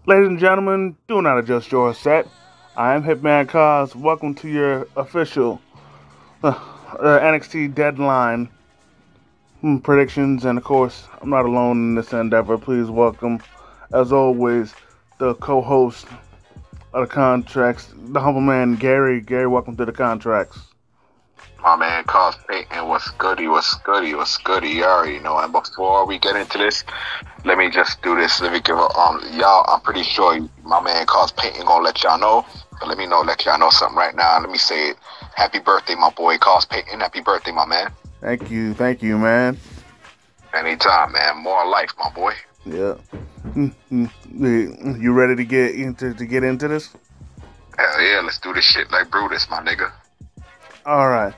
Ladies and gentlemen, do not adjust your set. I am Hitman Cause. Welcome to your official NXT Deadline predictions. And of course, I'm not alone in this endeavor. Please welcome, as always, the co-host of the contracts, the humble man Gary. Gary, welcome to the contracts. My man, Cos Payton, what's goody, what's goody, what's goody? You already know. And before we get into this, let me just do this. Let me give a y'all. I'm pretty sure my man, Cos Payton, gonna let y'all know. But let y'all know something right now. Let me say it. Happy birthday, my boy, Cos Payton. Happy birthday, my man. Thank you, man. Anytime, man. More life, my boy. Yeah. You ready to get into this? Hell yeah, let's do this shit like Brutus, my nigga. All right.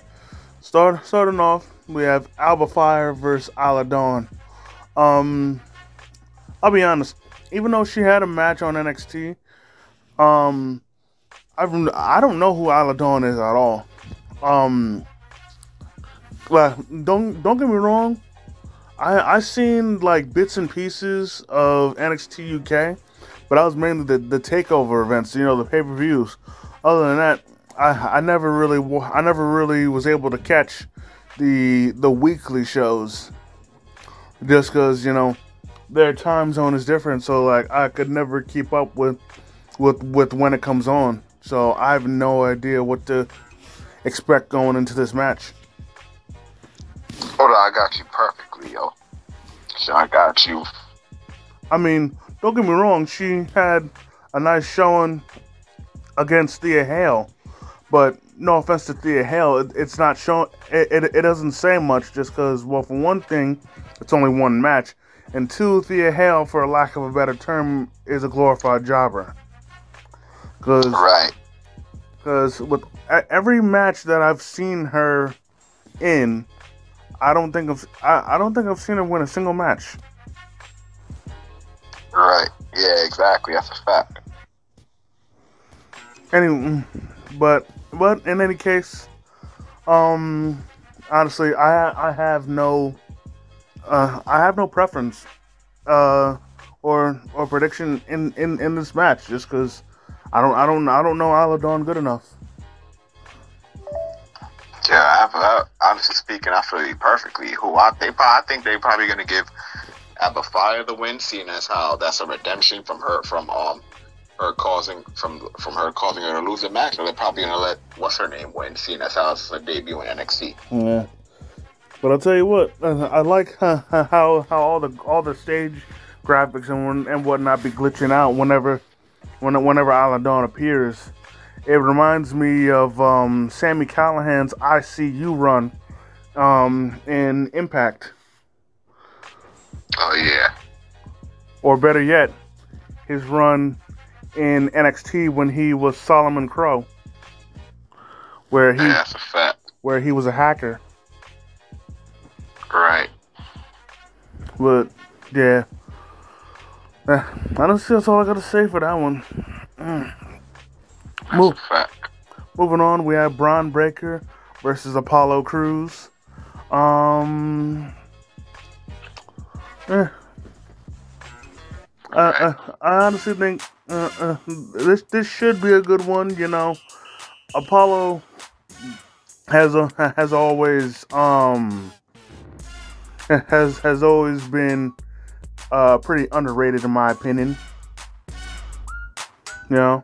Starting off, we have Alba Fire versus Isla Dawn. I'll be honest. Even though she had a match on NXT, I don't know who Isla Dawn is at all. Well, don't get me wrong. I seen like bits and pieces of NXT UK, but I was mainly the takeover events. You know, the pay-per-views. Other than that, I never really was able to catch the weekly shows, just because, you know, their time zone is different. So like I could never keep up with when it comes on. So I have no idea what to expect going into this match. Hold on, I got you perfectly, yo. So I got you. I mean, don't get me wrong. She had a nice showing against Thea Hale. But no offense to Thea Hale, it's not showing. It doesn't say much, just because, well, for one thing, it's only one match, and two, Thea Hale, for lack of a better term, is a glorified jobber. Because with every match that I've seen her in, I don't think I've seen her win a single match. Right. Yeah. Exactly. That's a fact. Anyway, but in any case, honestly, I have no preference or prediction in this match, just because I don't know Isla Dawn good enough. Yeah, honestly speaking, I feel you perfectly. I think they're probably gonna give Alba Fire the win, seeing as how that's a redemption from her her causing her to lose a match. Or they're probably gonna let what's her name win, seeing as how it's a debut in NXT. Yeah, but I'll tell you what, I like how all the stage graphics and whatnot be glitching out whenever Isla Dawn appears. It reminds me of Sami Callihan's ICU run in Impact. Oh yeah. Or better yet, his run in NXT when he was Solomon Crow, where that's a fact. Where he was a hacker. Right. But yeah, honestly, that's all I gotta say for that one. That's a fact. Moving on, we have Braun Breaker versus Apollo Crews. I honestly think this should be a good one. You know, Apollo has always been pretty underrated in my opinion. You know.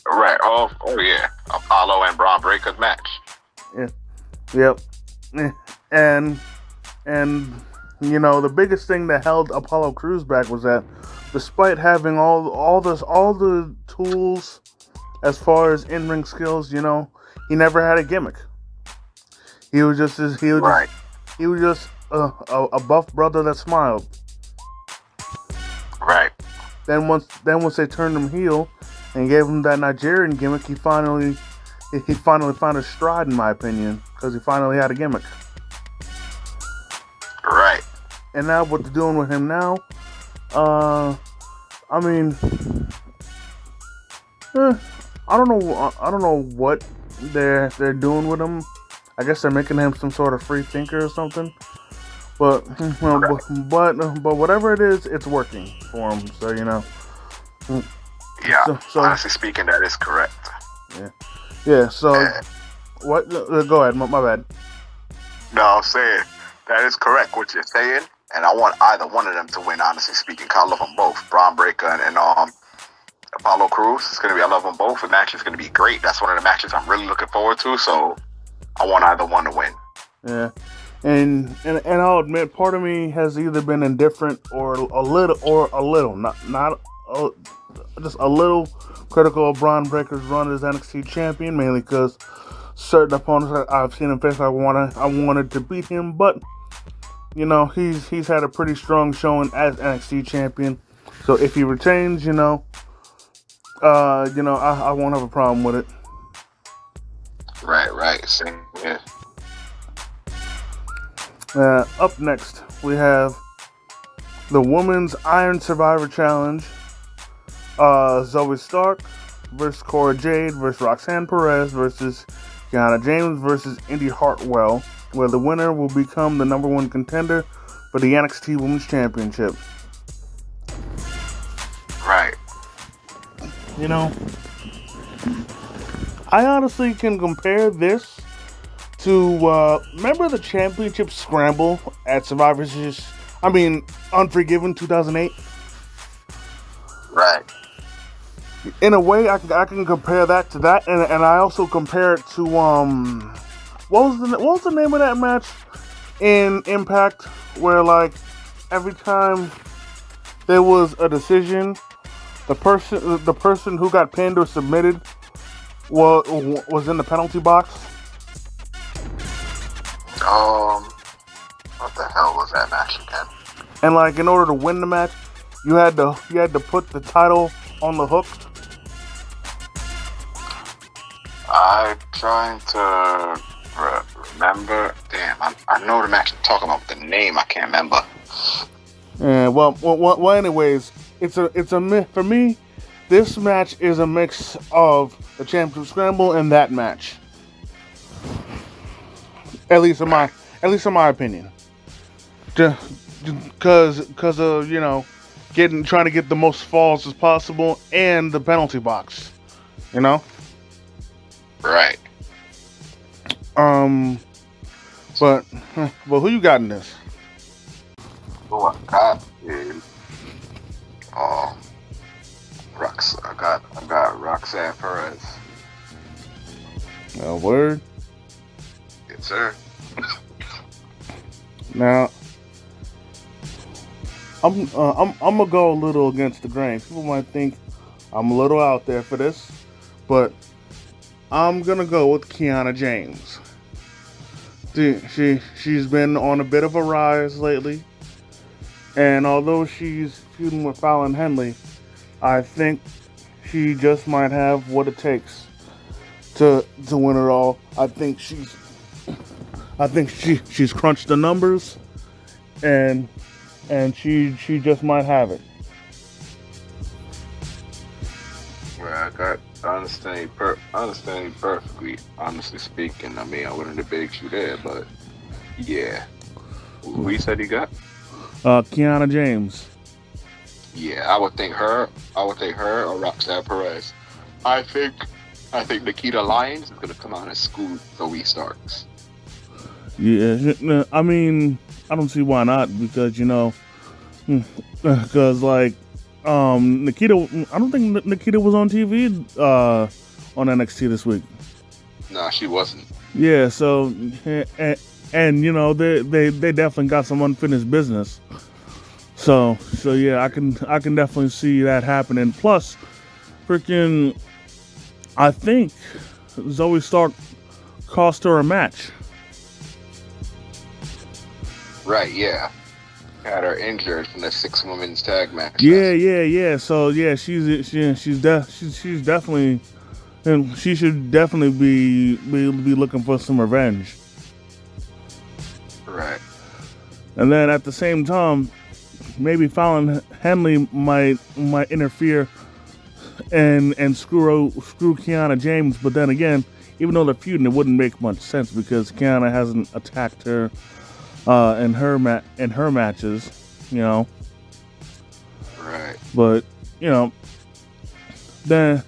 Right. Oh yeah. Apollo and Braun Breaker's match. Yeah. Yep. And you know, the biggest thing that held Apollo Crews back was that, despite having all the tools as far as in-ring skills, you know, he never had a gimmick. He was just a buff brother that smiled. Right. Then once they turned him heel and gave him that Nigerian gimmick, he finally found his stride, in my opinion, because he finally had a gimmick. Right. And now what they're doing with him now, I mean, I don't know what they're doing with him. I guess they're making him some sort of free thinker or something. But whatever it is, it's working for him. So, you know. Yeah, honestly speaking, that is correct. Yeah. So, what? Go ahead. My bad. No, I'm saying that is correct what you're saying, and I want either one of them to win. Honestly speaking, 'cause I love them both, Braun Breaker and Apollo Crews. I love them both. The match is gonna be great. That's one of the matches I'm really looking forward to. So I want either one to win. Yeah. And I'll admit, part of me has either been indifferent or a little, not just a little critical of Braun Breaker's run as NXT champion, mainly because certain opponents that I've seen him face, I wanted to beat him, but you know, he's had a pretty strong showing as NXT champion. So if he retains, I won't have a problem with it. Right. Same here. Up next, we have the Women's Iron Survivor Challenge. Zoe Stark versus Cora Jade versus Roxanne Perez versus Kiana James versus Indy Hartwell, where the winner will become the #1 contender for the NXT Women's Championship. Right. I honestly can compare this to, remember the championship scramble at Survivor Series? Unforgiven 2008? Right. In a way, I can compare that to that, and I also compare it to, what was the name of that match in Impact, where, like, every time there was a decision, the person who got pinned or submitted was in the penalty box? What the hell was that match again? And like, in order to win the match, you had to put the title on the hook. I'm trying to remember. Damn, I know the match you're talking about, but the name I can't remember. Yeah. Well. Anyways, for me, this match is a mix of the championship scramble and that match. At least in my opinion. Because of, trying to get the most falls as possible and the penalty box. Right. But who you got in this? Who I got is I got Roxanne Perez. A word? Yes, sir. Now, I'm gonna go a little against the grain. People might think I'm a little out there for this, but I'm gonna go with Kiana James. She's been on a bit of a rise lately, and although she's feuding with Fallon Henley, I think she just might have what it takes to win it all. I think she's crunched the numbers, and she just might have it. Well, I understand you perfectly. Honestly speaking, I wouldn't debate you there, but yeah. Who you said you got? Kiana James. Yeah, I would think her or Roxanne Perez. I think Nikita Lyons is gonna come out and school Zoe Starks. Yeah, I don't see why not, because Nikita, I don't think Nikita was on TV on NXT this week. Nah, she wasn't. Yeah, so and they definitely got some unfinished business. So yeah, I can definitely see that happening. Plus, freaking, I think Zoe Stark cost her a match. Right, yeah. Had her injured from the 6 women's tag match. Yeah. So yeah, she's definitely, and she should definitely be looking for some revenge. Right. And then at the same time, maybe Fallon Henley might interfere and screw Kiana James. But then again, even though they're feuding, it wouldn't make much sense because Kiana hasn't attacked her in her matches, Right. But then,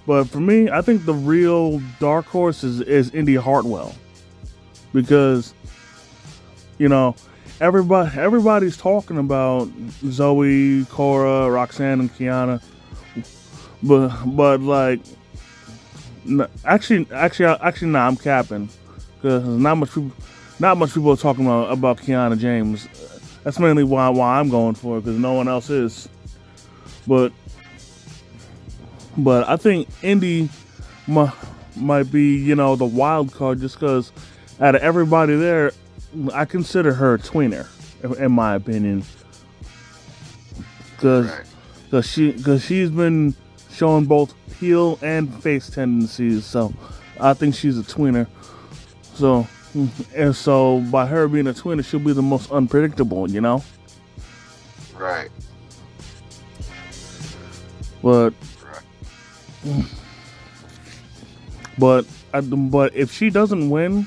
but for me, I think the real dark horse is Indy Hartwell, because you know everybody's talking about Zoe, Cora, Roxanne, and Kiana, but like actually, no, I'm capping, because not much people are talking about Kiana James. That's mainly why I'm going for it, because no one else is. But I think Indy might be, the wild card, just because out of everybody there, I consider her a tweener, in my opinion. Because she's been showing both heel and face tendencies, so I think she's a tweener. So by her being a tweener, she'll be the most unpredictable, Right. But if she doesn't win,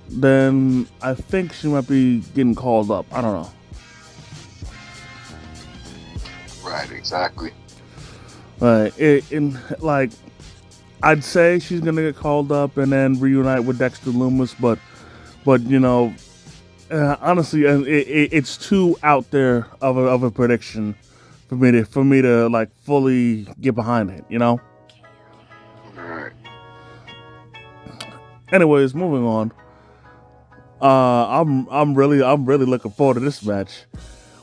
then I think she might be getting called up. I don't know. Right, exactly. I'd say she's gonna get called up and then reunite with Dexter Lumis, but honestly, it's too out there of a prediction for me to like fully get behind it, Right. Anyways, moving on. I'm really looking forward to this match.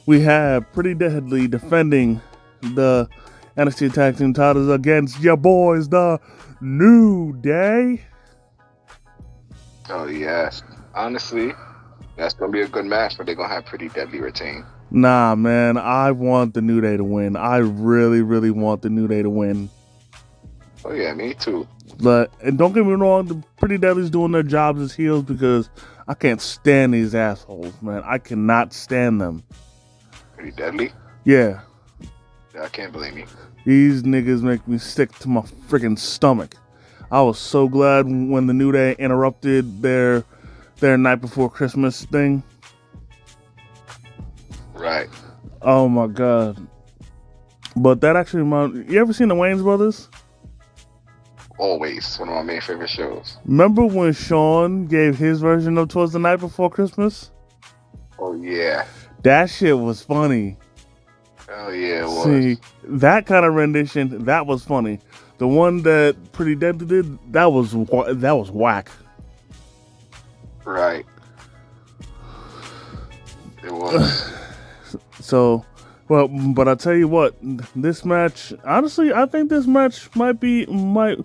We have Pretty Deadly defending the NXT Tag Team titles against your boys, the New Day. Oh yes. Honestly, that's gonna be a good match, but they're gonna have Pretty Deadly retain. Nah, man, I want the New Day to win. I really, really want the New Day to win. Oh yeah, me too. And don't get me wrong, the Pretty Deadly's doing their jobs as heels, because I can't stand these assholes, man. I cannot stand them. Pretty Deadly? Yeah. I can't blame you. These niggas make me sick to my freaking stomach. I was so glad when the New Day interrupted their night before Christmas thing. Right. Oh my god. But that actually you ever seen the Wayans Brothers? Always. One of my main favorite shows. Remember when Sean gave his version of Twas the Night Before Christmas? Oh yeah. That shit was funny. Oh yeah, it was. See, that kind of rendition, that was funny. The one that Pretty Deadly did, that was whack. Right. It was. So, well, but I tell you what, this match, honestly, I think this match might be one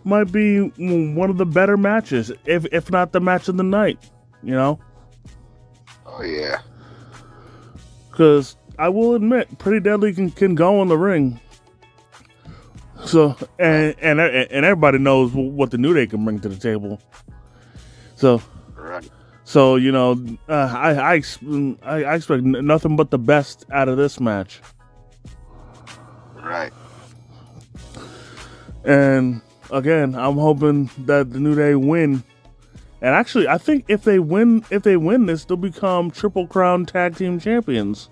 of the better matches, if not the match of the night, Oh yeah. Because I will admit, Pretty Deadly can go in the ring. So and everybody knows what the New Day can bring to the table. So right. So I expect nothing but the best out of this match. Right. And again, I'm hoping that the New Day win. And actually, I think if they win this, they'll become Triple Crown Tag Team Champions.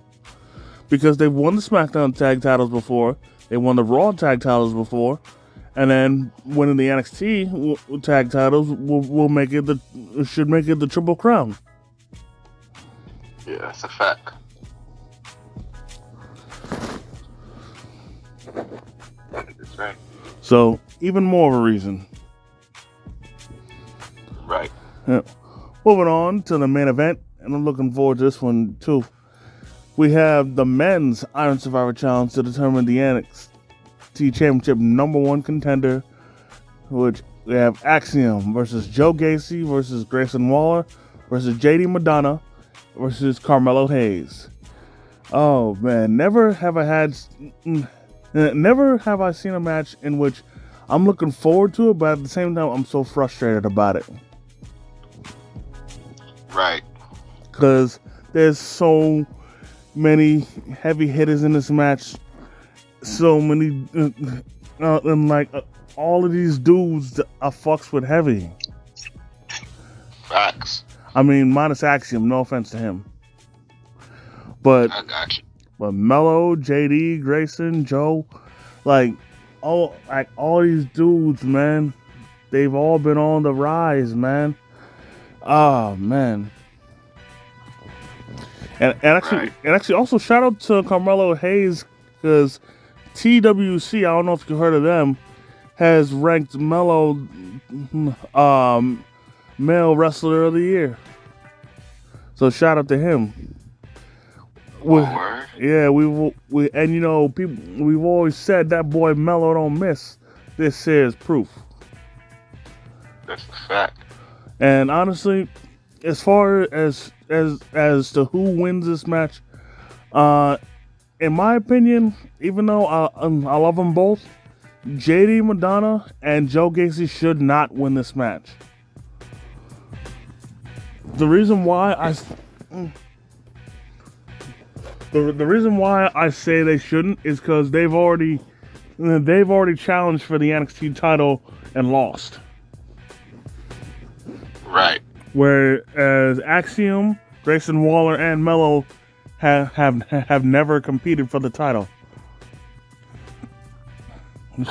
Because they've won the SmackDown Tag titles before, they won the Raw Tag titles before, and then winning the NXT Tag titles should make it the Triple Crown. Yeah, that's a fact. That's right. So even more of a reason. Right. Yeah. Moving on to the main event, and I'm looking forward to this one too. We have the men's Iron Survivor Challenge to determine the NXT Championship #1 contender, which we have Axiom versus Joe Gacy versus Grayson Waller versus JD Madonna versus Carmelo Hayes. Oh man, never have I seen a match in which I'm looking forward to it, but at the same time I'm so frustrated about it. Right. Because there's so many heavy hitters in this match, so many, and all of these dudes are fucks with heavy. Facts. I mean, minus Axiom, no offense to him. But I got you. But Mello, JD, Grayson, Joe, all these dudes, man, they've all been on the rise, man. Oh man. And actually also shout out to Carmelo Hayes, because TWC, I don't know if you heard of them, has ranked Melo male wrestler of the year. So shout out to him. Yeah, we and you know, people, we've always said that boy Melo don't miss. This here is proof. That's a fact. And honestly, as far as to who wins this match, in my opinion, even though I love them both, JD Madonna and Joe Gacy should not win this match. The reason why I say they shouldn't is because they've already challenged for the NXT title and lost. Right. Whereas Axiom, Grayson Waller, and Melo have never competed for the title.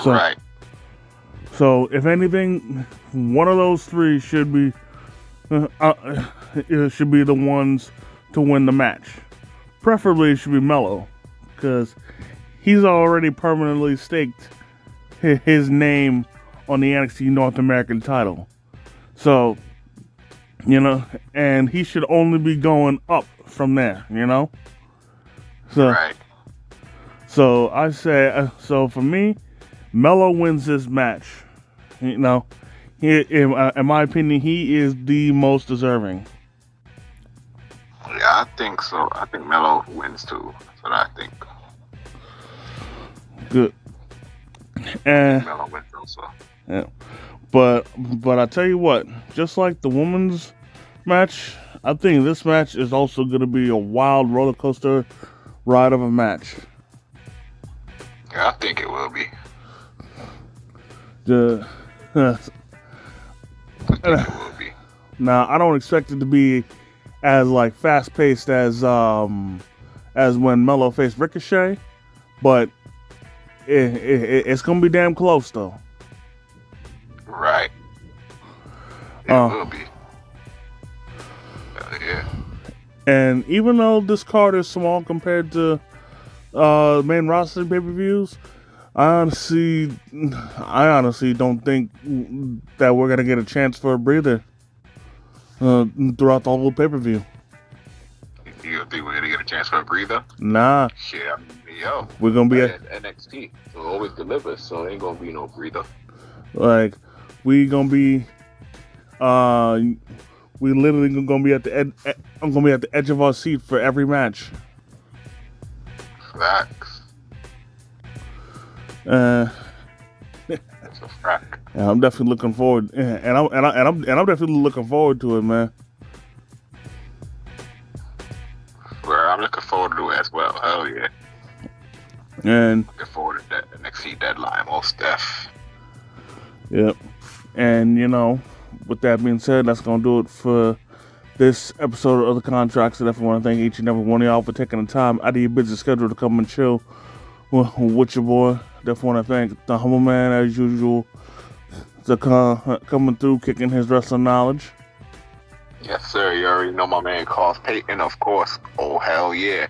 So, right. So if anything, one of those three should be the ones to win the match. Preferably it should be Melo, because he's already permanently staked his name on the NXT North American title. So, you know, and he should only be going up from there, you know? So, right. So I say, so for me, Melo wins this match. You know, in my opinion, he is the most deserving. Yeah, I think so. I think Melo wins too. That's what I think. Good. And Melo wins also. Yeah, but I tell you what, just like the women's match, I think this match is also going to be a wild roller coaster ride of a match. Yeah, I think it will be. I think it will be. Now, I don't expect it to be as like fast paced as when Melo faced Ricochet, but it's gonna be damn close though. Right. It will be. Yeah. And even though this card is small compared to main roster pay-per-views, I honestly don't think that we're gonna get a chance for a breather throughout the whole pay-per-view. You don't think we're gonna get a chance for a breather? Nah. Shit, I mean, yo. We're gonna be at NXT. So it always delivers, so it ain't gonna be no breather. Like, we gonna be we literally gonna be at the edge. I'm gonna be at the edge of our seat for every match. Facts. That's a fact. Yeah, I'm definitely looking forward, and I'm definitely looking forward to it, man. Well, I'm looking forward to it as well. Hell yeah. And looking forward to that NXT Deadline, most def. Yep. And you know, with that being said, that's gonna do it for this episode of the Contracts. I definitely want to thank each and every one of y'all for taking the time out of your busy schedule to come and chill with your boy. Definitely want to thank the humble man as usual to coming through, kicking his wrestling knowledge. Yes, sir. You already know my man Carl Payton, of course. Oh, hell yeah.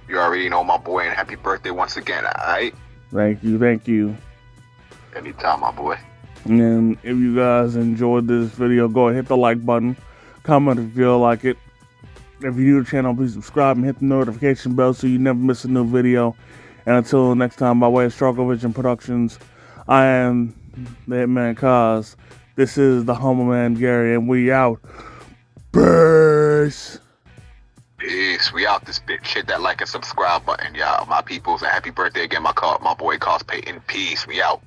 You already know my boy, and happy birthday once again, alright? Thank you. Anytime, my boy. And if you guys enjoyed this video, go ahead, hit the like button. Comment if you feel like it. If you're new to the channel, please subscribe and hit the notification bell so you never miss a new video. And until next time, by way of Struggle Vision Productions, I am the Hitman Cause. This is the humble man Gary, and we out. Peace. Peace. We out this bitch. Hit that like and subscribe button, y'all. My peoples, and happy birthday again, my boy Cause Payton. Peace. We out.